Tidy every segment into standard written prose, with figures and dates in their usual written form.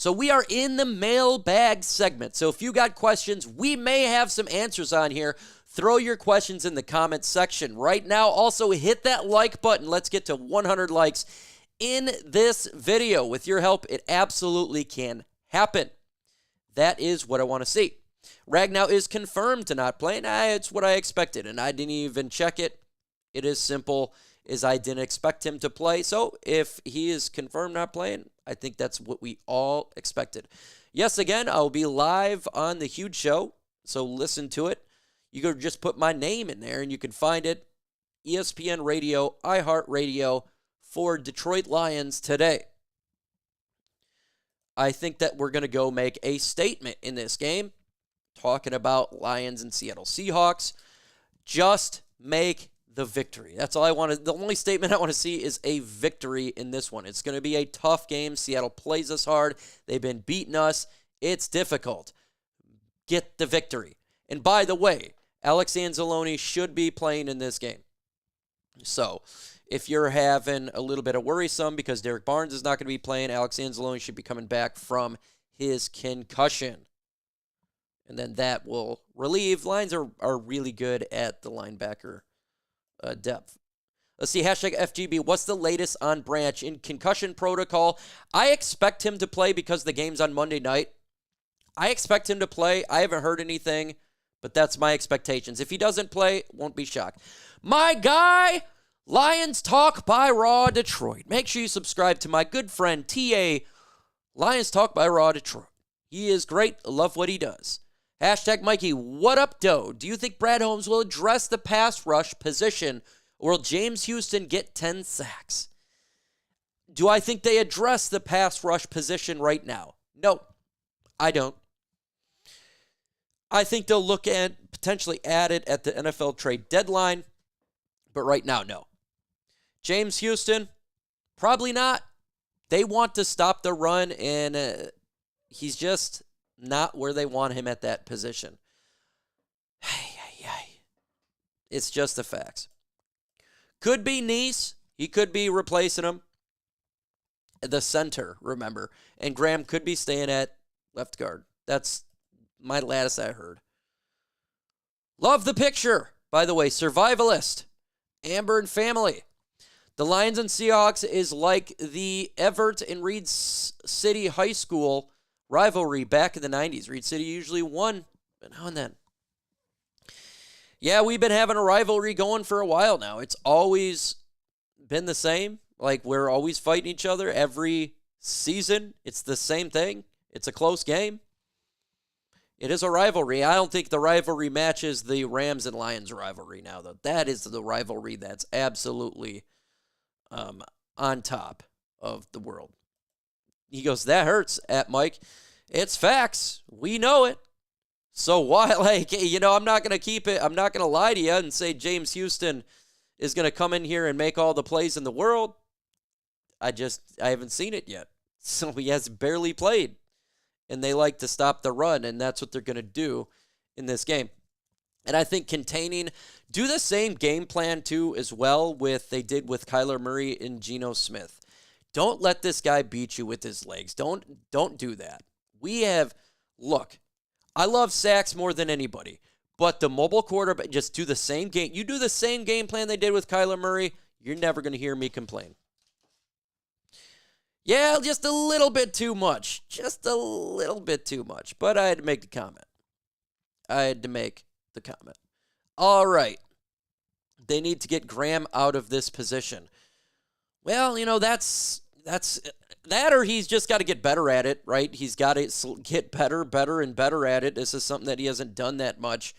So we are in the mailbag segment. So if you got questions, we may have some answers on here. Throw your questions in the comments section right now. Also, hit that like button. Let's get to 100 likes in this video. With your help, it absolutely can happen. That is what I want to see. Ragnow is confirmed to not play. It's what I expected, and I didn't even check it. It is simple as I didn't expect him to play. So if he is confirmed not playing, I think that's what we all expected. Yes, again, I'll be live on the huge show, so listen to it. You can just put my name in there, and you can find it. ESPN Radio, iHeartRadio for Detroit Lions today. I think that we're going to go make a statement in this game, talking about Lions and Seattle Seahawks. Just make the victory. That's all I want. The only statement I want to see is a victory in this one. It's going to be a tough game. Seattle plays us hard. They've been beating us. It's difficult. Get the victory. And by the way, Alex Anzalone should be playing in this game. So if you're having a little bit of worrisome because Derek Barnes is not going to be playing, Alex Anzalone should be coming back from his concussion. And then that will relieve. Lions are really good at the linebacker depth. Let's see, hashtag FGB. What's the latest on Branch in concussion protocol? I expect him to play because the game's on Monday night. I expect him to play. I haven't heard anything, but that's my expectations. If he doesn't play, won't be shocked. My guy, Lions Talk by Raw Detroit. Make sure you subscribe to my good friend TA, Lions Talk by Raw Detroit. He is great. I love what he does. Hashtag Mikey, what up, Doe? Do you think Brad Holmes will address the pass rush position, or will James Houston get 10 sacks? Do I think they address the pass rush position right now? No, I don't. I think they'll look at potentially add it at the NFL trade deadline, but right now, no. James Houston, probably not. They want to stop the run, and he's just not where they want him at that position. It's just the facts. Could be Nice. He could be replacing him. The center, remember. And Graham could be staying at left guard. That's my latest I heard. Love the picture. By the way, survivalist. Amber and family. The Lions and Seahawks is like the Everett and Reed City High School rivalry back in the 90s. Reed City usually won, but now and then. Yeah, we've been having a rivalry going for a while now. It's always been the same. Like, we're always fighting each other every season. It's the same thing. It's a close game. It is a rivalry. I don't think the rivalry matches the Rams and Lions rivalry now, though. That is the rivalry that's absolutely on top of the world. He goes, that hurts, at Mike. It's facts. We know it. So why, I'm not going to keep it. I'm not going to lie to you and say James Houston is going to come in here and make all the plays in the world. I haven't seen it yet. So he has barely played. And they like to stop the run, and that's what they're going to do in this game. And I think do the same game plan, too, as well, they did with Kyler Murray and Geno Smith. Don't let this guy beat you with his legs. Don't do that. Look, I love sacks more than anybody, but the mobile quarterback, just do the same game. You do the same game plan they did with Kyler Murray, you're never going to hear me complain. Yeah, just a little bit too much. Just a little bit too much. But I had to make the comment. All right. They need to get Graham out of this position. Well, that's that, or he's just got to get better at it, right? He's got to get better and better at it. This is something that he hasn't done that much.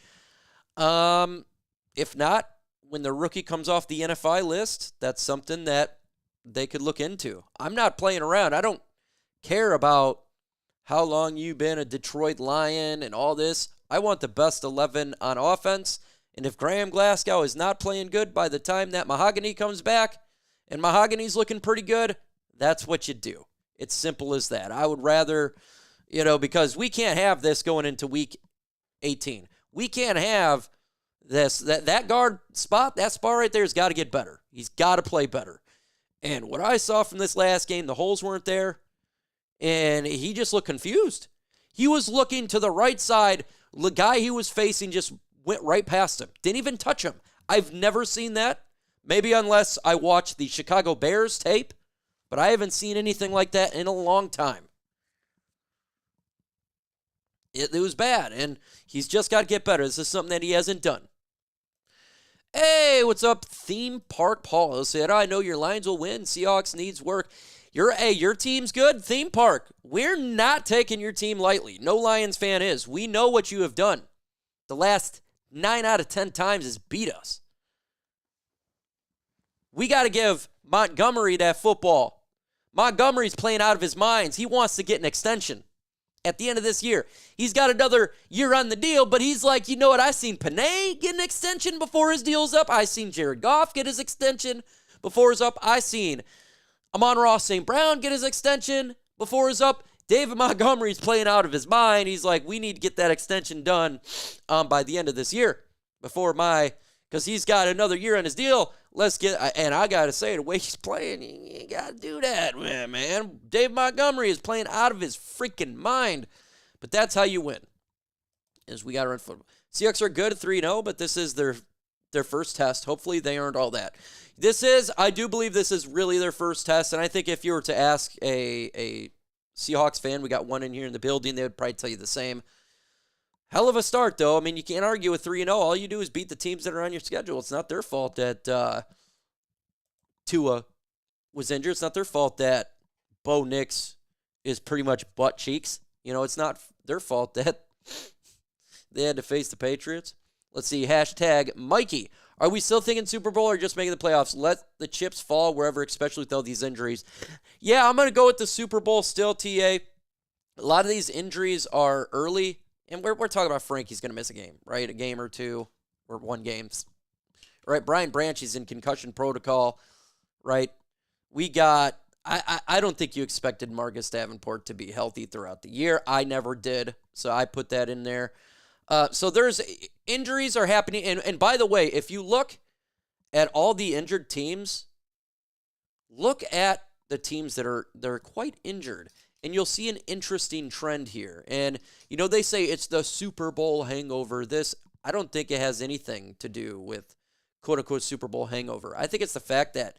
If not, when the rookie comes off the NFI list, that's something that they could look into. I'm not playing around. I don't care about how long you've been a Detroit Lion and all this. I want the best 11 on offense. And if Graham Glasgow is not playing good by the time that Mahogany comes back, and Mahogany's looking pretty good, that's what you do. It's simple as that. I would rather, because we can't have this going into week 18. We can't have this. That guard spot, that spot right there has got to get better. He's got to play better. And what I saw from this last game, the holes weren't there. and he just looked confused. He was looking to the right side. The guy he was facing just went right past him. Didn't even touch him. I've never seen that. Maybe unless I watched the Chicago Bears tape, but I haven't seen anything like that in a long time. It was bad, and he's just got to get better. This is something that he hasn't done. Hey, what's up, Theme Park Paul? Said, I know your Lions will win. Seahawks needs work. Your team's good. Theme Park, we're not taking your team lightly. No Lions fan is. We know what you have done. The last 9 out of 10 times has beat us. We got to give Montgomery that football. Montgomery's playing out of his mind. He wants to get an extension at the end of this year. He's got another year on the deal, but he's like, you know what? I seen Panay get an extension before his deal's up. I seen Jared Goff get his extension before his up. I seen Amon-Ra St. Brown get his extension before his up. David Montgomery's playing out of his mind. He's like, we need to get that extension done by the end of this year because he's got another year on his deal. And I got to say, the way he's playing, you got to do that, man. Dave Montgomery is playing out of his freaking mind. But that's how you win, is we got to run football. Seahawks are good at 3-0, but this is their first test. Hopefully they earned all that. I do believe this is really their first test, and I think if you were to ask a Seahawks fan, we got one in here in the building, they would probably tell you the same. Hell of a start, though. I mean, you can't argue with 3-0. All you do is beat the teams that are on your schedule. It's not their fault that Tua was injured. It's not their fault that Bo Nix is pretty much butt cheeks. It's not their fault that they had to face the Patriots. Let's see. Hashtag Mikey. Are we still thinking Super Bowl or just making the playoffs? Let the chips fall wherever, especially with all these injuries. Yeah, I'm going to go with the Super Bowl still, TA. A lot of these injuries are early. And we're talking about Frankie's going to miss a game, right? A game or two, or one game. Right? Brian Branch is in concussion protocol, right? We got, I don't think you expected Marcus Davenport to be healthy throughout the year. I never did, so I put that in there. So there's injuries are happening. And by the way, if you look at all the injured teams, look at the teams that are quite injured. And you'll see an interesting trend here. And, they say it's the Super Bowl hangover. I don't think it has anything to do with quote-unquote Super Bowl hangover. I think it's the fact that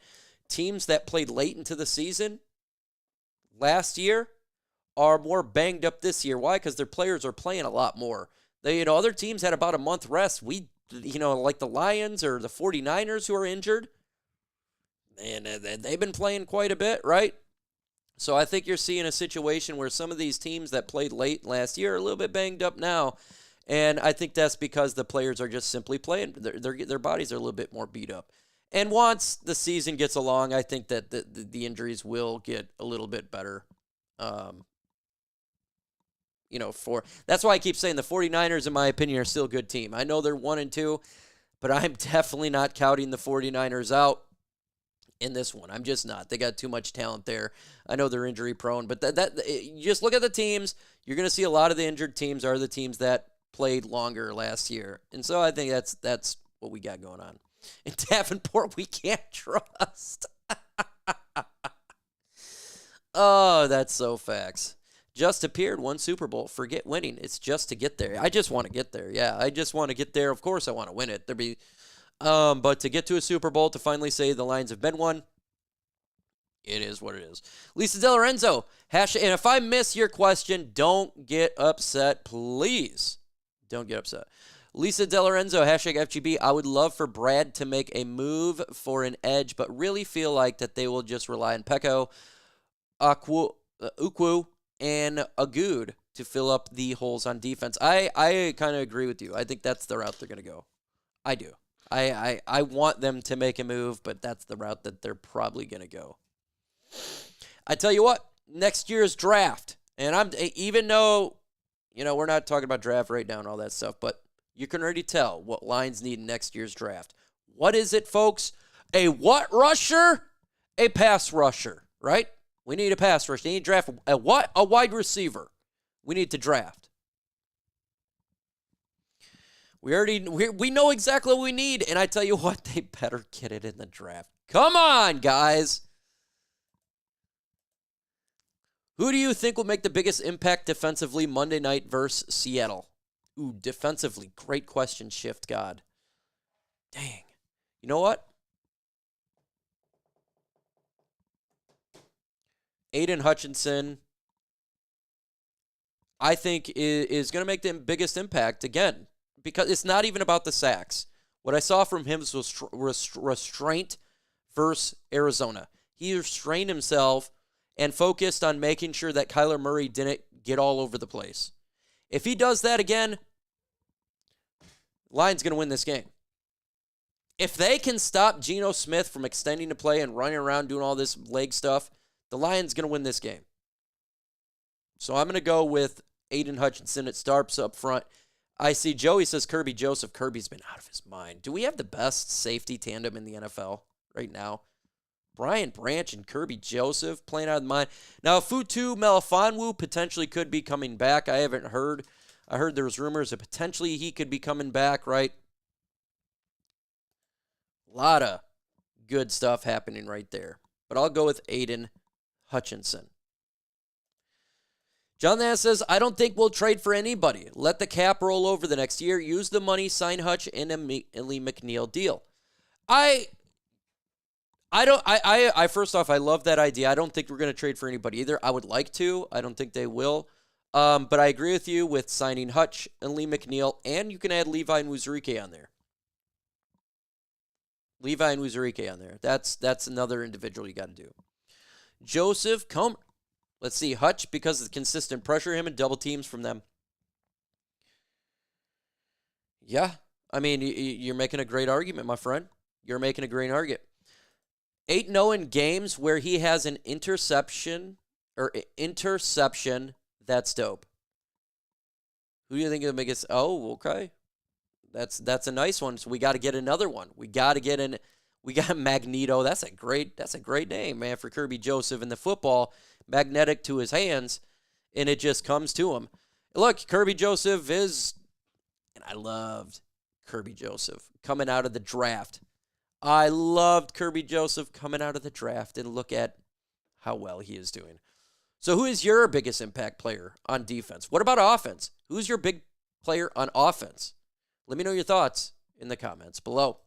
teams that played late into the season last year are more banged up this year. Why? Because their players are playing a lot more. Other teams had about a month rest. Like the Lions or the 49ers who are injured, and they've been playing quite a bit, right? So I think you're seeing a situation where some of these teams that played late last year are a little bit banged up now. And I think that's because the players are just simply playing. Their bodies are a little bit more beat up. And once the season gets along, I think that the injuries will get a little bit better. That's why I keep saying the 49ers, in my opinion, are still a good team. I know they're 1-2, but I'm definitely not counting the 49ers out in this one. I'm just not. They got too much talent there. I know they're injury prone, but you just look at the teams. You're going to see a lot of the injured teams are the teams that played longer last year. And so I think that's what we got going on. And Davenport, we can't trust. Oh, that's so facts. Just appeared, won Super Bowl. Forget winning. It's just to get there. I just want to get there. Yeah, I just want to get there. Of course I want to win it. But to get to a Super Bowl, to finally say the Lions have been one, it is what it is. Lisa De Lorenzo, and if I miss your question, don't get upset, please. Don't get upset. Lisa De Lorenzo, hashtag FGB, I would love for Brad to make a move for an edge, but really feel like that they will just rely on Peko, Ukwu, and Agud to fill up the holes on defense. I kind of agree with you. I think that's the route they're going to go. I do. I want them to make a move, but that's the route that they're probably going to go. I tell you what, next year's draft, and even though, we're not talking about draft right now and all that stuff, but you can already tell what Lions need in next year's draft. What is it, folks? A what rusher? A pass rusher, right? We need a pass rusher. They need to draft a what? A wide receiver. We need to draft. We know exactly what we need, and I tell you what, they better get it in the draft. Come on, guys. Who do you think will make the biggest impact defensively Monday night versus Seattle? Ooh, defensively. Great question, Shift God. Dang. You know what? Aiden Hutchinson, I think, is going to make the biggest impact again, because it's not even about the sacks. What I saw from him was restraint versus Arizona. He restrained himself and focused on making sure that Kyler Murray didn't get all over the place. If he does that again, Lions going to win this game. If they can stop Geno Smith from extending the play and running around doing all this leg stuff, the Lions going to win this game. So I'm going to go with Aiden Hutchinson at Starps up front. I see Joey says Kirby Joseph. Kirby's been out of his mind. Do we have the best safety tandem in the NFL right now? Brian Branch and Kirby Joseph playing out of the mind. Now, Futu Melifonwu potentially could be coming back. I haven't heard. I heard there was rumors that potentially he could be coming back, right? A lot of good stuff happening right there. But I'll go with Aiden Hutchinson. John Nass says, I don't think we'll trade for anybody. Let the cap roll over the next year. Use the money, sign Hutch in a Lee McNeil deal. First off, I love that idea. I don't think we're going to trade for anybody either. I would like to. I don't think they will. But I agree with you with signing Hutch and Lee McNeil, and you can add Levi and Onwuzurike on there. Levi and Onwuzurike on there. That's another individual you got to do. Joseph Comer. Let's see. Hutch, because of the consistent pressure him and double teams from them. Yeah. I mean, you're making a great argument, my friend. You're making a great argument. 8-0 in games where he has an interception, that's dope. Who do you think is the biggest? Oh, okay. That's a nice one. So we got to get another one. We got Magneto. That's a great name, man, for Kirby Joseph in the football. Magnetic to his hands, and it just comes to him. Look, Kirby Joseph is, and I loved Kirby Joseph coming out of the draft. I loved Kirby Joseph coming out of the draft, and look at how well he is doing. So who is your biggest impact player on defense? What about offense? Who's your big player on offense? Let me know your thoughts in the comments below.